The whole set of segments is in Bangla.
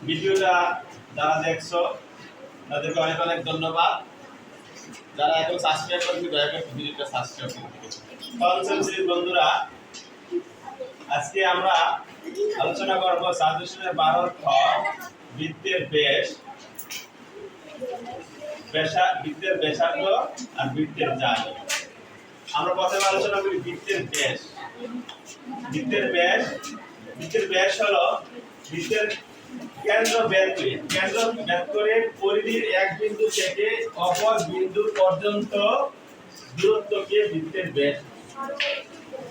ভিডিওটা যারা দেখছো তাদেরকে অনেক অনেক ধন্যবাদ। যারা এখন সাবস্ক্রাইব করেনি দয়া করে ভিডিওটা সাবস্ক্রাইব করে দিবেন। পঞ্চম শ্রেণীর বন্ধুরা, আজকে আমরা আলোচনা করব সাজেশনের 12 খ বৃত্তের বৃত্তের ব্যাসার্ধ আর বৃত্তের জাল। আমরা প্রথমে আলোচনা করি বৃত্তের ব্যাস। বৃত্তের ব্যাস হলো বৃত্তের কেন্দ্র বের করে পরিধির এক বিন্দু থেকে অপর বিন্দু পর্যন্ত দূরত্বকে বৃত্তের ব্যাস।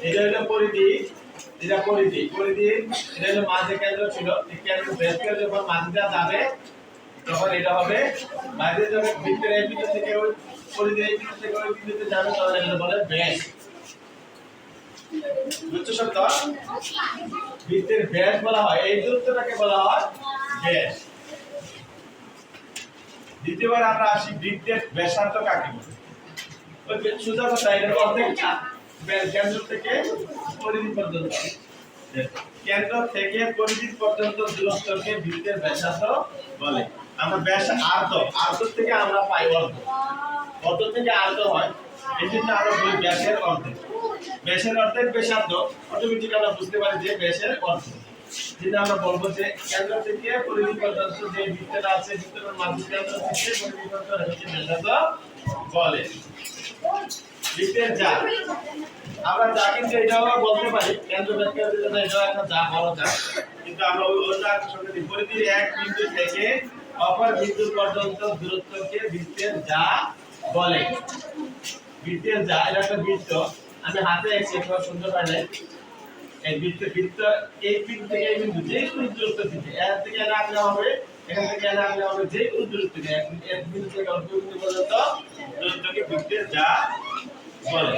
এটা হলো পরিধি, এটা হলো মাঝে কেন্দ্র ছিল। এই কেন্দ্র ব্যাসকে যখন মাঝটা যাবে তখন এটা হবে মাঝে যখন বৃত্তের এক বিন্দু থেকে ওই পরিধির এক বিন্দু থেকে ওই বিন্দুতে যাবে তখন এটা বলে ব্যাস। বুঝছো শব্দ? বৃত্তের ব্যাস বলা হয়, এই দূরত্বটাকে বলা হয় ব্যাস। দ্বিতীয়বার আমরা আসি বৃত্তের ব্যাসার্ধ কাকে বলে। ওই সোজা কথা, এর অর্ধেক কেন্দ্র থেকে পরিধি পর্যন্ত, কেন্দ্র থেকে পরিধি পর্যন্ত দূরত্বকে বৃত্তের ব্যাসার্ধ বলে। আমরা আর্ধ থেকে আমরা পাই অর্ধ থেকে আর্ধ হয়, এই জন্য আমরা বলি ব্যাসের অর্ধেক। ব্যাসের অর্ধেক ব্যাসার্ধ, অটোমেটিক আমরা বুঝতে পারি যে ব্যাসের অর্ধেক। যেটা আমরা বলবো যে কেন্দ্র থেকে পরিধি পর্যন্ত যে বৃত্তটা আছে, বৃত্তের মাঝ কেন্দ্র থেকে পরিধি পর্যন্ত ব্যাসার্ধ বলে। বৃত্তের জাল, আমরা যা কিন্তু এটাও বলতে পারি, কেন্দ্র ব্যাসার্ধ যেটা এটাও একটা যা বলা যায়, কিন্তু আমরা ওই ওটার সঙ্গে পরিধির এক বিন্দু থেকে অপর বিন্দু পর্যন্ত দূরত্বকে বৃত্তের যা বলে। বৃত্তের যা এটা একটা বৃত্ত, আমি হাতে এঁকেছি, খুব সুন্দর হয় না? এই বৃত্ত এই বিন্দু থেকে এই বিন্দু যে কোনো দূরত্ব থেকে এর থেকে এর আগে হবে, এখান থেকে এর আগে হবে, যে কোনো দূরত্ব থেকে এক বিন্দু থেকে অন্য বিন্দু পর্যন্ত দূরত্বকে বৃত্তের যা বলে।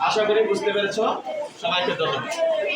আশা করি বুঝতে পেরেছো। সবাইকে ধন্যবাদ।